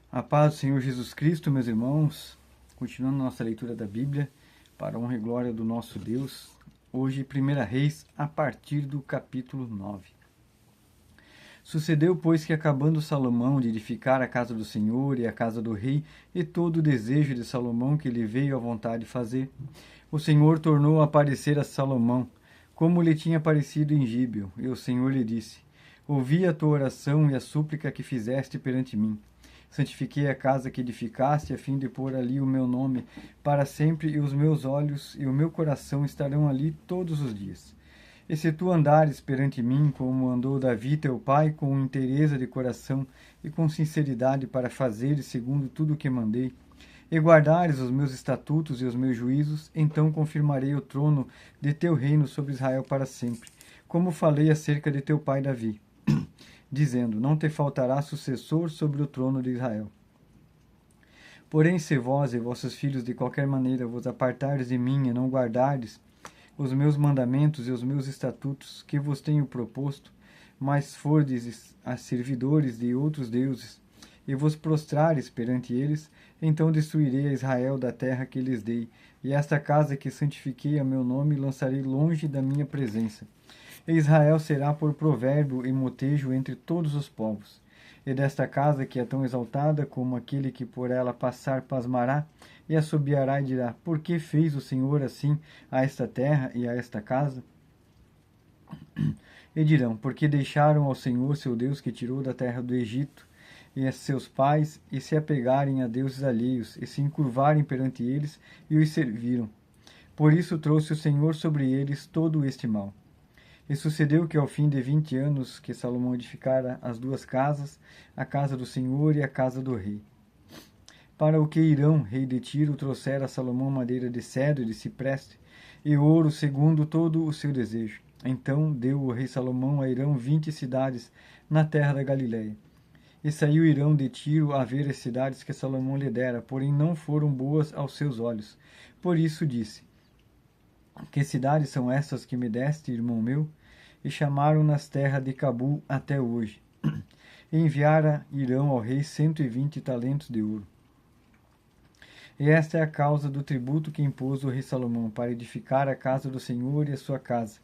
A paz do Senhor Jesus Cristo, meus irmãos, continuando nossa leitura da Bíblia, para a honra e glória do nosso Deus, hoje 1 Reis, a partir do capítulo 9. Sucedeu, pois, que acabando Salomão de edificar a casa do Senhor e a casa do rei, e todo o desejo de Salomão que lhe veio à vontade fazer, o Senhor tornou a aparecer a Salomão, como lhe tinha aparecido em Gíbeo, e o Senhor lhe disse: Ouvi a tua oração e a súplica que fizeste perante mim. Santifiquei a casa que edificaste, a fim de pôr ali o meu nome para sempre, e os meus olhos e o meu coração estarão ali todos os dias. E se tu andares perante mim, como andou Davi teu pai, com inteireza de coração e com sinceridade para fazeres segundo tudo o que mandei, e guardares os meus estatutos e os meus juízos, então confirmarei o trono de teu reino sobre Israel para sempre, como falei acerca de teu pai Davi, dizendo: não te faltará sucessor sobre o trono de Israel. Porém, se vós e vossos filhos de qualquer maneira vos apartardes de mim e não guardardes os meus mandamentos e os meus estatutos que vos tenho proposto, mas fordes a servidores de outros deuses, e vos prostrares perante eles, então destruirei a Israel da terra que lhes dei, e esta casa que santifiquei a meu nome lançarei longe da minha presença. E Israel será por provérbio e motejo entre todos os povos. E desta casa que é tão exaltada como aquele que por ela passar pasmará, e assobiará e dirá: por que fez o Senhor assim a esta terra e a esta casa? E dirão: porque deixaram ao Senhor seu Deus que tirou da terra do Egito, e a seus pais, e se apegarem a deuses alheios, e se encurvarem perante eles, e os serviram. Por isso trouxe o Senhor sobre eles todo este mal. E sucedeu que ao fim de 20 anos que Salomão edificara as duas casas, a casa do Senhor e a casa do rei. Para o que Irão, rei de Tiro, trouxera a Salomão madeira de cedro e de cipreste, e ouro segundo todo o seu desejo. Então deu o rei Salomão a Irão 20 cidades na terra da Galileia. E saiu Irão de Tiro a ver as cidades que Salomão lhe dera, porém não foram boas aos seus olhos. Por isso disse: que cidades são estas que me deste, irmão meu? E chamaram-nas terra de Cabul até hoje. E enviara Irão ao rei 120 talentos de ouro. E esta é a causa do tributo que impôs o rei Salomão para edificar a casa do Senhor e a sua casa,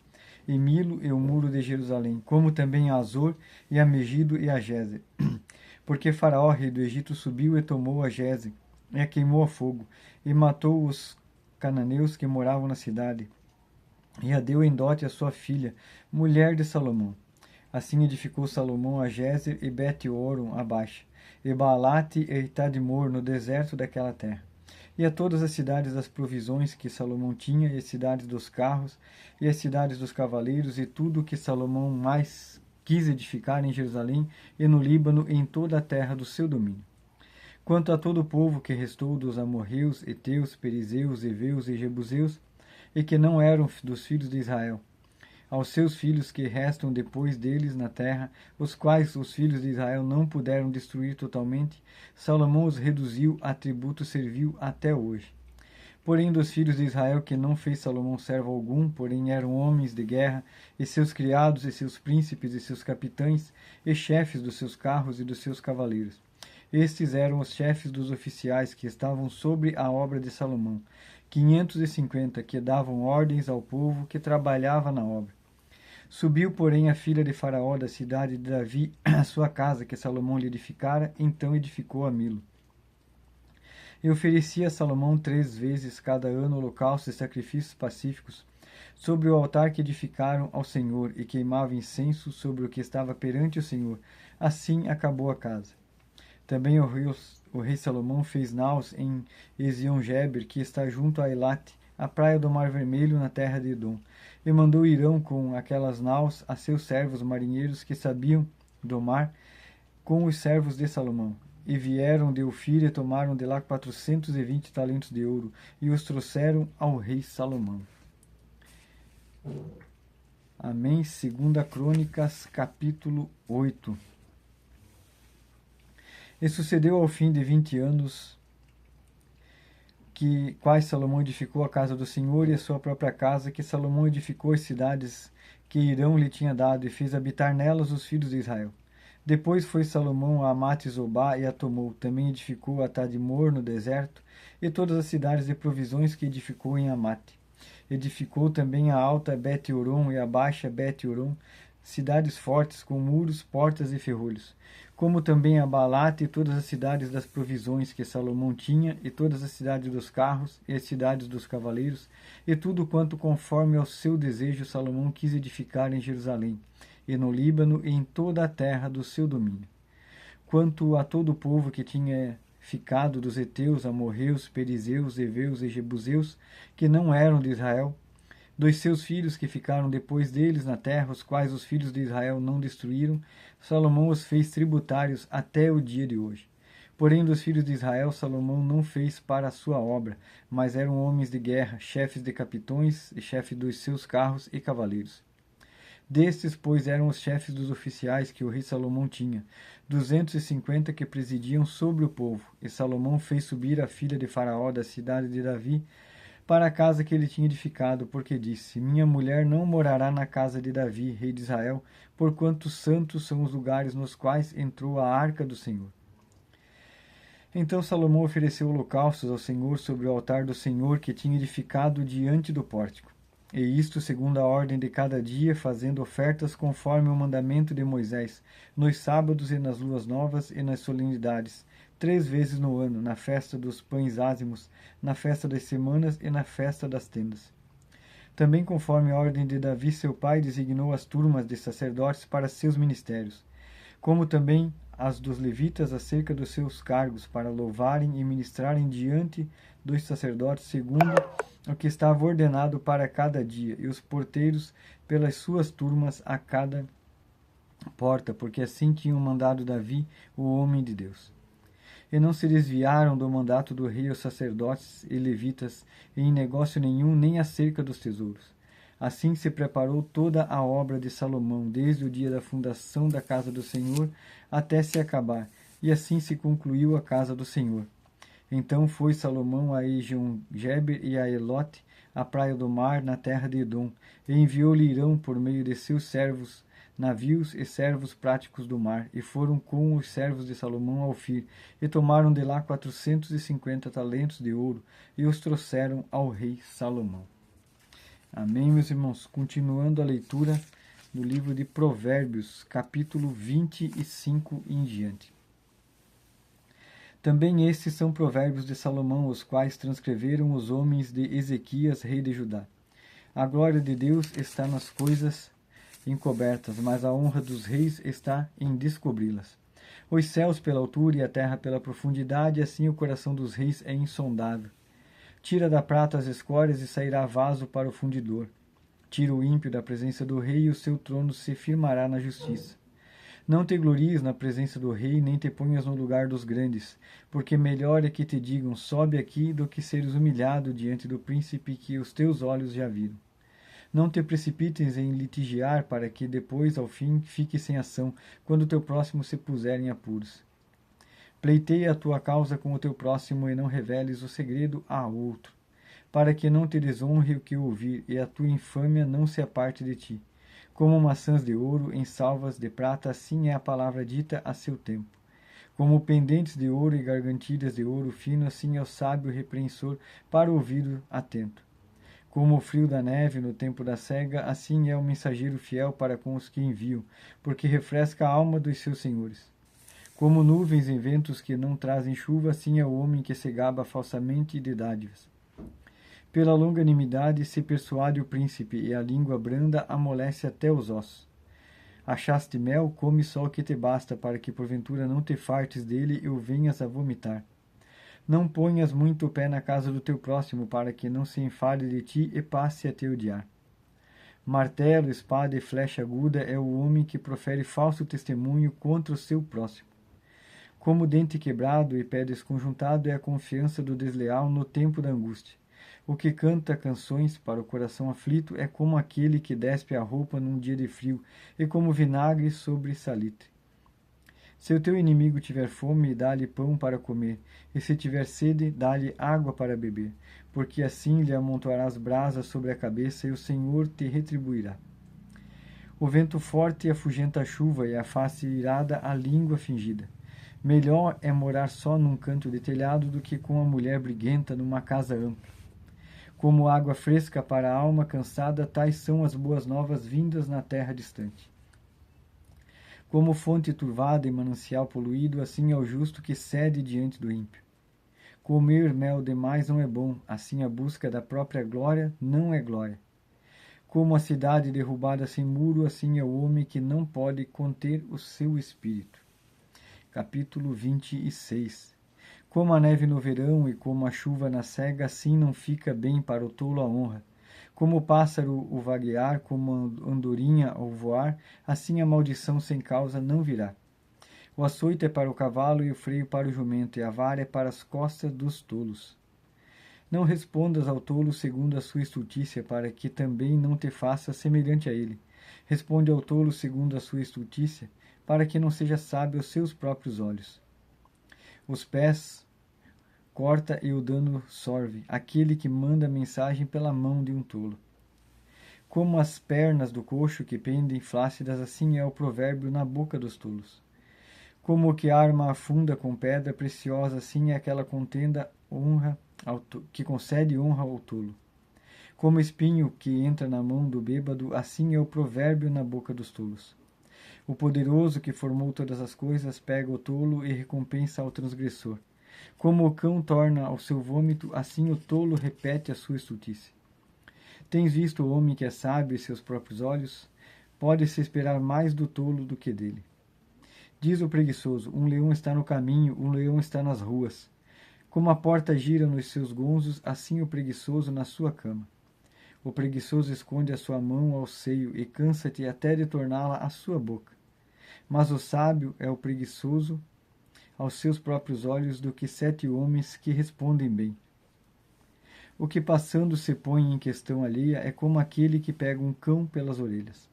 e Milo e o muro de Jerusalém, como também a Azor e a Megido e a Gezer. Porque Faraó, rei do Egito, subiu e tomou a Gezer, e a queimou a fogo, e matou os cananeus que moravam na cidade, e a deu em dote a sua filha, mulher de Salomão. Assim edificou Salomão a Gezer e Bet-Horon abaixo, e Baalate e Tadmor no deserto daquela terra. E a todas as cidades das provisões que Salomão tinha, e as cidades dos carros, e as cidades dos cavaleiros, e tudo o que Salomão mais quis edificar em Jerusalém, e no Líbano, e em toda a terra do seu domínio. Quanto a todo o povo que restou dos amorreus, heteus, perizeus, heveus e jebuseus, e que não eram dos filhos de Israel, aos seus filhos que restam depois deles na terra, os quais os filhos de Israel não puderam destruir totalmente, Salomão os reduziu a tributo servil até hoje. Porém, dos filhos de Israel que não fez Salomão servo algum, porém eram homens de guerra, e seus criados, e seus príncipes, e seus capitães, e chefes dos seus carros e dos seus cavaleiros. Estes eram os chefes dos oficiais que estavam sobre a obra de Salomão, 550, que davam ordens ao povo que trabalhava na obra. Subiu, porém, a filha de Faraó da cidade de Davi à sua casa que Salomão lhe edificara, então edificou a Milo. E oferecia a Salomão 3 vezes cada ano holocaustos e sacrifícios pacíficos sobre o altar que edificaram ao Senhor, e queimava incenso sobre o que estava perante o Senhor. Assim acabou a casa. Também o rei Salomão fez naus em Ezion-Geber, que está junto a Elate, a praia do Mar Vermelho, na terra de Edom, e mandou Irão com aquelas naus a seus servos marinheiros que sabiam do mar, com os servos de Salomão. E vieram de Ofir e tomaram de lá 420 talentos de ouro, e os trouxeram ao rei Salomão. Amém. 2 Crônicas, capítulo 8. E sucedeu ao fim de 20 anos, quais Salomão edificou a casa do Senhor e a sua própria casa, que Salomão edificou as cidades que Irão lhe tinha dado, e fez habitar nelas os filhos de Israel. Depois foi Salomão a Amate-Zobá e a tomou. Também edificou a Tadmor no deserto e todas as cidades de provisões que edificou em Amate. Edificou também a alta Bet-Horon e a baixa Bet-Horon, cidades fortes com muros, portas e ferrolhos, como também a Balate e todas as cidades das provisões que Salomão tinha, e todas as cidades dos carros e as cidades dos cavaleiros, e tudo quanto conforme ao seu desejo Salomão quis edificar em Jerusalém, e no Líbano e em toda a terra do seu domínio. Quanto a todo o povo que tinha ficado dos heteus, amorreus, perizeus, heveus e jebuseus, que não eram de Israel, dos seus filhos que ficaram depois deles na terra, os quais os filhos de Israel não destruíram, Salomão os fez tributários até o dia de hoje. Porém, dos filhos de Israel, Salomão não fez para a sua obra, mas eram homens de guerra, chefes de capitões e chefes dos seus carros e cavaleiros. Destes, pois, eram os chefes dos oficiais que o rei Salomão tinha, 250 que presidiam sobre o povo. E Salomão fez subir a filha de Faraó da cidade de Davi para a casa que ele tinha edificado, porque disse: Minha mulher não morará na casa de Davi, rei de Israel, porquanto santos são os lugares nos quais entrou a arca do Senhor. Então Salomão ofereceu holocaustos ao Senhor sobre o altar do Senhor que tinha edificado diante do pórtico. E isto segundo a ordem de cada dia, fazendo ofertas conforme o mandamento de Moisés, nos sábados e nas luas novas e nas solenidades, 3 vezes no ano, na festa dos pães ázimos, na festa das semanas e na festa das tendas. Também conforme a ordem de Davi, seu pai, designou as turmas de sacerdotes para seus ministérios, como também as dos levitas acerca dos seus cargos, para louvarem e ministrarem diante dos sacerdotes segundo o que estava ordenado para cada dia, e os porteiros pelas suas turmas a cada porta, porque assim tinham mandado Davi, o homem de Deus. E não se desviaram do mandato do rei os sacerdotes e levitas em negócio nenhum, nem acerca dos tesouros. Assim se preparou toda a obra de Salomão, desde o dia da fundação da casa do Senhor até se acabar, e assim se concluiu a casa do Senhor. Então foi Salomão a Ezion-Geber e a Elote, a praia do mar, na terra de Edom, e enviou-lhe Irão por meio de seus servos, navios e servos práticos do mar, e foram com os servos de Salomão a Ofir, e tomaram de lá 450 talentos de ouro, e os trouxeram ao rei Salomão. Amém, meus irmãos? Continuando a leitura do livro de Provérbios, capítulo 25 em diante. Também estes são provérbios de Salomão, os quais transcreveram os homens de Ezequias, rei de Judá. A glória de Deus está nas coisas encobertas, mas a honra dos reis está em descobri-las. Os céus pela altura e a terra pela profundidade, assim o coração dos reis é insondável. Tira da prata as escórias e sairá vaso para o fundidor. Tira o ímpio da presença do rei e o seu trono se firmará na justiça. Não te glories na presença do rei, nem te ponhas no lugar dos grandes, porque melhor é que te digam, sobe aqui, do que seres humilhado diante do príncipe que os teus olhos já viram. Não te precipites em litigiar, para que depois, ao fim, fique sem ação, quando teu próximo se puser em apuros. Pleiteia a tua causa com o teu próximo e não reveles o segredo a outro, para que não te desonre o que ouvir e a tua infâmia não se aparte de ti. Como maçãs de ouro em salvas de prata, assim é a palavra dita a seu tempo. Como pendentes de ouro e gargantilhas de ouro fino, assim é o sábio repreensor para o ouvido atento. Como o frio da neve no tempo da cega, assim é o mensageiro fiel para com os que enviam, porque refresca a alma dos seus senhores. Como nuvens em ventos que não trazem chuva, assim é o homem que se gaba falsamente de dádivas. Pela longanimidade se persuade o príncipe, e a língua branda amolece até os ossos. Achaste mel, come só o que te basta, para que porventura não te fartes dele e o venhas a vomitar. Não ponhas muito o pé na casa do teu próximo, para que não se enfade de ti e passe a te odiar. Martelo, espada e flecha aguda é o homem que profere falso testemunho contra o seu próximo. Como dente quebrado e pé desconjuntado é a confiança do desleal no tempo da angústia. O que canta canções para o coração aflito é como aquele que despe a roupa num dia de frio, e como vinagre sobre salitre. Se o teu inimigo tiver fome, dá-lhe pão para comer, e se tiver sede, dá-lhe água para beber, porque assim lhe amontoarás brasas sobre a cabeça, e o Senhor te retribuirá. O vento forte afugenta a chuva e a face irada a língua fingida. Melhor é morar só num canto de telhado do que com a mulher briguenta numa casa ampla. Como água fresca para a alma cansada, tais são as boas novas vindas na terra distante. Como fonte turvada e manancial poluído, assim é o justo que cede diante do ímpio. Comer mel demais não é bom, assim a busca da própria glória não é glória. Como a cidade derrubada sem muro, assim é o homem que não pode conter o seu espírito. Capítulo 26. Como a neve no verão e como a chuva na cega, assim não fica bem para o tolo a honra. Como o pássaro o vaguear, como a andorinha o voar, assim a maldição sem causa não virá. O açoite é para o cavalo e o freio para o jumento, e a vara é para as costas dos tolos. Não respondas ao tolo segundo a sua estultícia, para que também não te faças semelhante a ele. Responde ao tolo segundo a sua estultícia, para que não seja sábio aos seus próprios olhos. Os pés corta e o dano sorve, aquele que manda mensagem pela mão de um tolo. Como as pernas do coxo que pendem flácidas, assim é o provérbio na boca dos tolos. Como o que arma afunda com pedra preciosa, assim é aquela contenda que concede honra ao tolo. Como espinho que entra na mão do bêbado, assim é o provérbio na boca dos tolos. O poderoso que formou todas as coisas pega o tolo e recompensa ao transgressor. Como o cão torna ao seu vômito, assim o tolo repete a sua estultice. Tens visto o homem que é sábio em seus próprios olhos? Pode-se esperar mais do tolo do que dele. Diz o preguiçoso, um leão está no caminho, um leão está nas ruas. Como a porta gira nos seus gonzos, assim o preguiçoso na sua cama. O preguiçoso esconde a sua mão ao seio e cansa-te até de torná-la à sua boca. Mas o sábio é o preguiçoso aos seus próprios olhos do que 7 homens que respondem bem. O que passando se põe em questão alheia é como aquele que pega um cão pelas orelhas.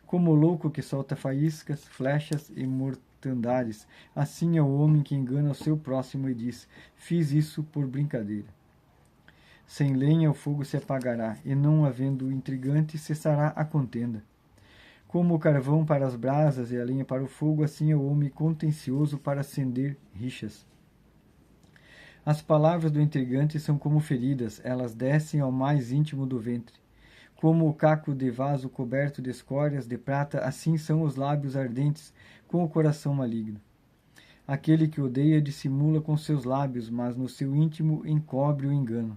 Como o louco que solta faíscas, flechas e mortandades, assim é o homem que engana o seu próximo e diz, fiz isso por brincadeira. Sem lenha o fogo se apagará, e não havendo intrigante cessará a contenda. Como o carvão para as brasas e a lenha para o fogo, assim é o homem contencioso para acender rixas. As palavras do intrigante são como feridas, elas descem ao mais íntimo do ventre. Como o caco de vaso coberto de escórias de prata, assim são os lábios ardentes com o coração maligno. Aquele que odeia dissimula com seus lábios, mas no seu íntimo encobre o engano.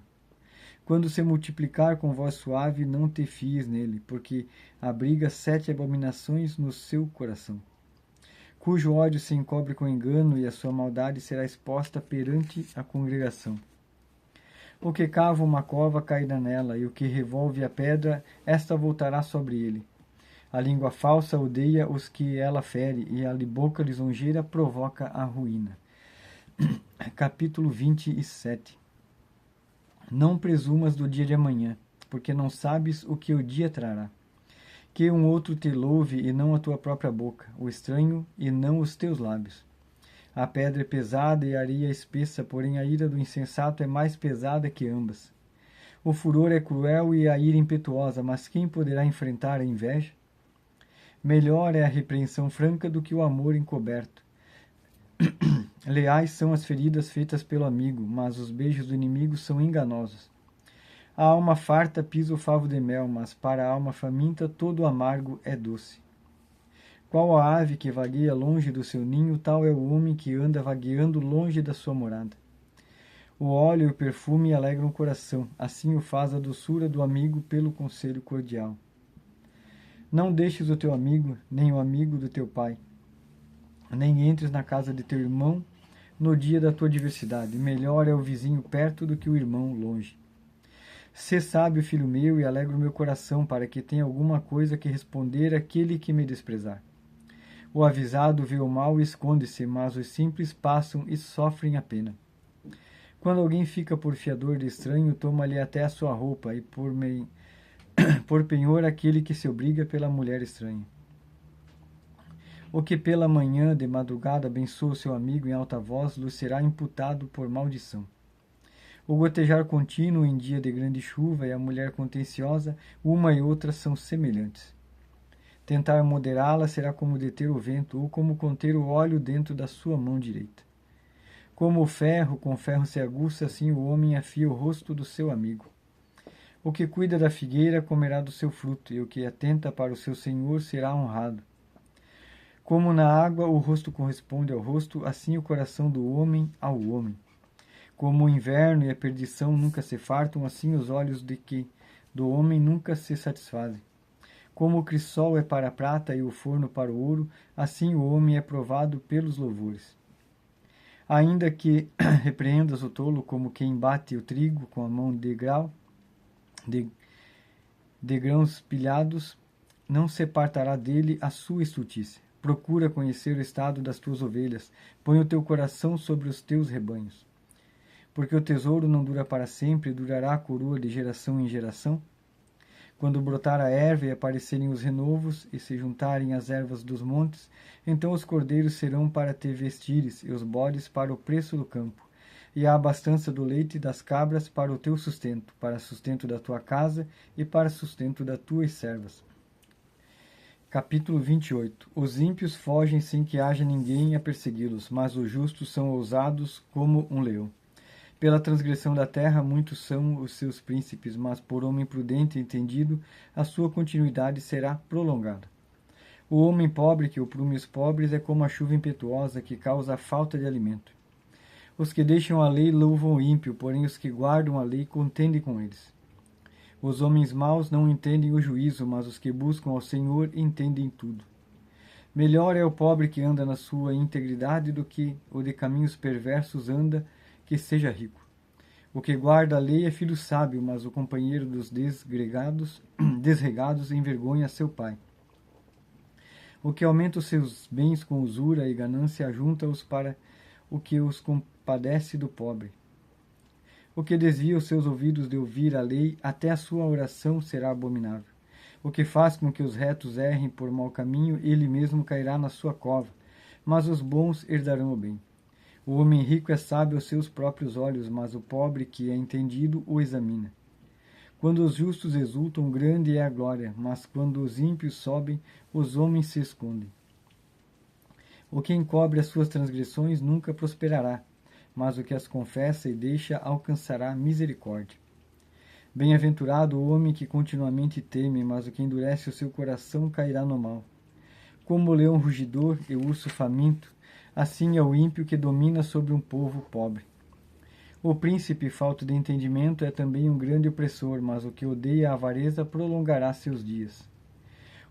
Quando se multiplicar com voz suave, não te fies nele, porque abriga 7 abominações no seu coração. Cujo ódio se encobre com engano e a sua maldade será exposta perante a congregação. O que cava uma cova cairá nela, e o que revolve a pedra, esta voltará sobre ele. A língua falsa odeia os que ela fere, e a boca lisonjeira provoca a ruína. Capítulo 27. Não presumas do dia de amanhã, porque não sabes o que o dia trará. Que um outro te louve e não a tua própria boca, o estranho e não os teus lábios. A pedra é pesada e a areia espessa, porém a ira do insensato é mais pesada que ambas. O furor é cruel e a ira impetuosa, mas quem poderá enfrentar a inveja? Melhor é a repreensão franca do que o amor encoberto. Leais são as feridas feitas pelo amigo, mas os beijos do inimigo são enganosos. A alma farta pisa o favo de mel, mas para a alma faminta todo o amargo é doce. Qual a ave que vagueia longe do seu ninho, tal é o homem que anda vagueando longe da sua morada. O óleo e o perfume alegram o coração, assim o faz a doçura do amigo pelo conselho cordial. Não deixes o teu amigo, nem o amigo do teu pai, nem entres na casa de teu irmão no dia da tua adversidade. Melhor é o vizinho perto do que o irmão longe. Sê sábio, filho meu, e alegra o meu coração, para que tenha alguma coisa que responder àquele que me desprezar. O avisado vê o mal e esconde-se, mas os simples passam e sofrem a pena. Quando alguém fica por fiador de estranho, toma-lhe até a sua roupa, e por penhor aquele que se obriga pela mulher estranha. O que pela manhã de madrugada abençoa o seu amigo em alta voz, lhe será imputado por maldição. O gotejar contínuo em dia de grande chuva e a mulher contenciosa, uma e outra são semelhantes. Tentar moderá-la será como deter o vento, ou como conter o óleo dentro da sua mão direita. Como o ferro com ferro se aguça, assim o homem afia o rosto do seu amigo. O que cuida da figueira comerá do seu fruto, e o que atenta para o seu senhor será honrado. Como na água o rosto corresponde ao rosto, assim o coração do homem ao homem. Como o inverno e a perdição nunca se fartam, assim os olhos do homem nunca se satisfazem. Como o crisol é para a prata e o forno para o ouro, assim o homem é provado pelos louvores. Ainda que repreendas o tolo como quem bate o trigo com a mão de grãos pilhados, não se apartará dele a sua estultícia. Procura conhecer o estado das tuas ovelhas, põe o teu coração sobre os teus rebanhos. Porque o tesouro não dura para sempre, durará a coroa de geração em geração. Quando brotar a erva e aparecerem os renovos, e se juntarem as ervas dos montes, então os cordeiros serão para te vestires, e os bodes para o preço do campo, e a abastança do leite e das cabras para o teu sustento, para sustento da tua casa e para sustento das tuas servas. Capítulo 28. Os ímpios fogem sem que haja ninguém a persegui-los, mas os justos são ousados como um leão. Pela transgressão da terra, muitos são os seus príncipes, mas por homem prudente e entendido, a sua continuidade será prolongada. O homem pobre que oprime os pobres é como a chuva impetuosa que causa a falta de alimento. Os que deixam a lei louvam o ímpio, porém os que guardam a lei contendem com eles. Os homens maus não entendem o juízo, mas os que buscam ao Senhor entendem tudo. Melhor é o pobre que anda na sua integridade do que o de caminhos perversos anda, que seja rico. O que guarda a lei é filho sábio, mas o companheiro dos desregados envergonha seu pai. O que aumenta os seus bens com usura e ganância ajunta-os para o que os compadece do pobre. O que desvia os seus ouvidos de ouvir a lei, até a sua oração será abominável. O que faz com que os retos errem por mau caminho, ele mesmo cairá na sua cova, mas os bons herdarão o bem. O homem rico é sábio aos seus próprios olhos, mas o pobre que é entendido o examina. Quando os justos exultam, grande é a glória, mas quando os ímpios sobem, os homens se escondem. O que encobre as suas transgressões nunca prosperará, mas o que as confessa e deixa alcançará misericórdia. Bem-aventurado o homem que continuamente teme, mas o que endurece o seu coração cairá no mal. Como o leão rugidor e o urso faminto, assim é o ímpio que domina sobre um povo pobre. O príncipe falto de entendimento é também um grande opressor, mas o que odeia a avareza prolongará seus dias.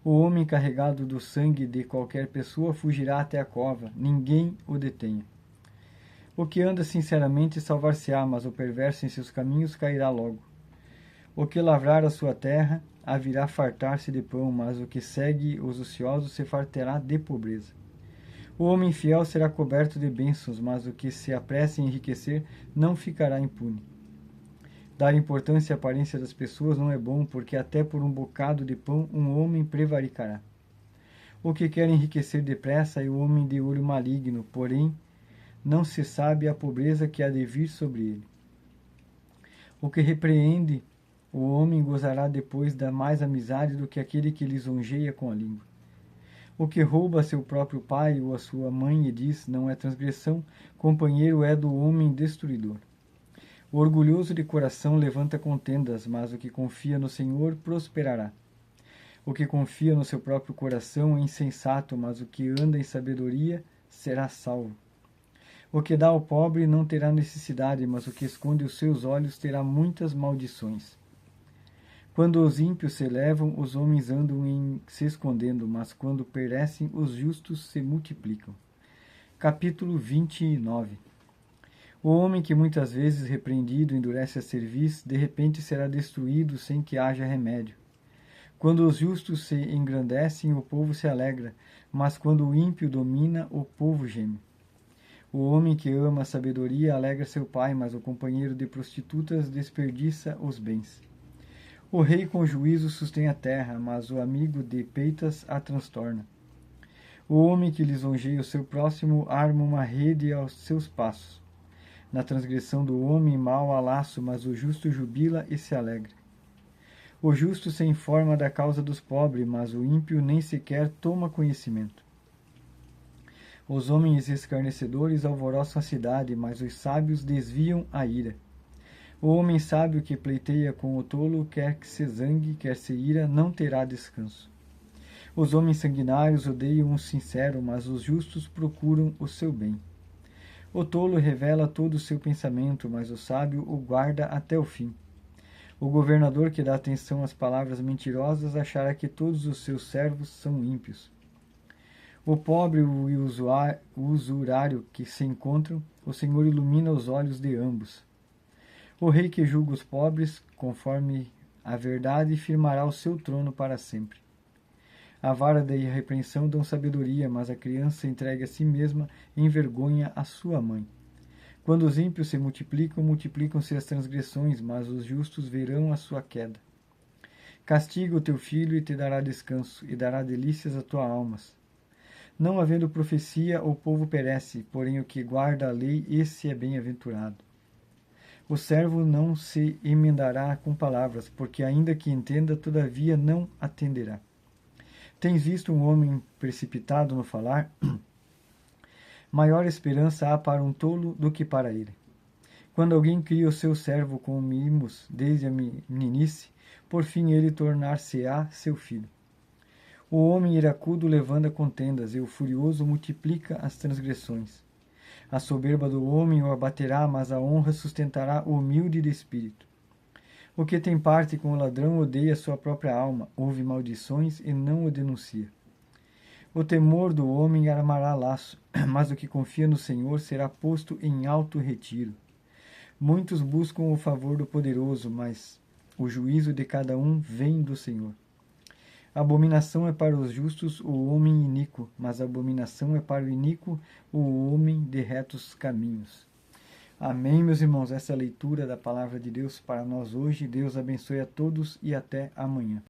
O homem carregado do sangue de qualquer pessoa fugirá até a cova, ninguém o detenha. O que anda sinceramente salvar-se-á, mas o perverso em seus caminhos cairá logo. O que lavrar a sua terra haverá fartar-se de pão, mas o que segue os ociosos se fartará de pobreza. O homem fiel será coberto de bênçãos, mas o que se apressa em enriquecer não ficará impune. Dar importância à aparência das pessoas não é bom, porque até por um bocado de pão um homem prevaricará. O que quer enriquecer depressa é o homem de olho maligno, porém não se sabe a pobreza que há de vir sobre ele. O que repreende o homem gozará depois da mais amizade do que aquele que lisonjeia com a língua. O que rouba a seu próprio pai ou a sua mãe e diz, não é transgressão, companheiro é do homem destruidor. O orgulhoso de coração levanta contendas, mas o que confia no Senhor prosperará. O que confia no seu próprio coração é insensato, mas o que anda em sabedoria será salvo. O que dá ao pobre não terá necessidade, mas o que esconde os seus olhos terá muitas maldições. Quando os ímpios se elevam, os homens andam se escondendo, mas quando perecem, os justos se multiplicam. Capítulo 29. O homem que muitas vezes repreendido endurece a cerviz, de repente será destruído sem que haja remédio. Quando os justos se engrandecem, o povo se alegra, mas quando o ímpio domina, o povo geme. O homem que ama a sabedoria alegra seu pai, mas o companheiro de prostitutas desperdiça os bens. O rei com juízo sustém a terra, mas o amigo de peitas a transtorna. O homem que lisonjeia o seu próximo arma uma rede aos seus passos. Na transgressão do homem mau há laço, mas o justo jubila e se alegra. O justo se informa da causa dos pobres, mas o ímpio nem sequer toma conhecimento. Os homens escarnecedores alvoroçam a cidade, mas os sábios desviam a ira. O homem sábio que pleiteia com o tolo, quer que se zangue, quer se ira, não terá descanso. Os homens sanguinários odeiam o sincero, mas os justos procuram o seu bem. O tolo revela todo o seu pensamento, mas o sábio o guarda até o fim. O governador que dá atenção às palavras mentirosas achará que todos os seus servos são ímpios. O pobre e o usurário que se encontram, o Senhor ilumina os olhos de ambos. O rei que julga os pobres, conforme a verdade, firmará o seu trono para sempre. A vara da repreensão dão sabedoria, mas a criança entregue a si mesma envergonha a sua mãe. Quando os ímpios se multiplicam, multiplicam-se as transgressões, mas os justos verão a sua queda. Castiga o teu filho e te dará descanso, e dará delícias à tua alma. Não havendo profecia, o povo perece, porém o que guarda a lei, esse é bem-aventurado. O servo não se emendará com palavras, porque ainda que entenda, todavia não atenderá. Tens visto um homem precipitado no falar? Maior esperança há para um tolo do que para ele. Quando alguém cria o seu servo com mimos desde a meninice, por fim ele tornar-se-á seu filho. O homem iracudo levanta contendas, e o furioso multiplica as transgressões. A soberba do homem o abaterá, mas a honra sustentará o humilde de espírito. O que tem parte com o ladrão odeia sua própria alma, ouve maldições e não o denuncia. O temor do homem armará laço, mas o que confia no Senhor será posto em alto retiro. Muitos buscam o favor do poderoso, mas o juízo de cada um vem do Senhor. Abominação é para os justos o homem iníquo, mas abominação é para o iníquo o homem de retos caminhos. Amém, meus irmãos. Essa é a leitura da palavra de Deus para nós hoje. Deus abençoe a todos e até amanhã.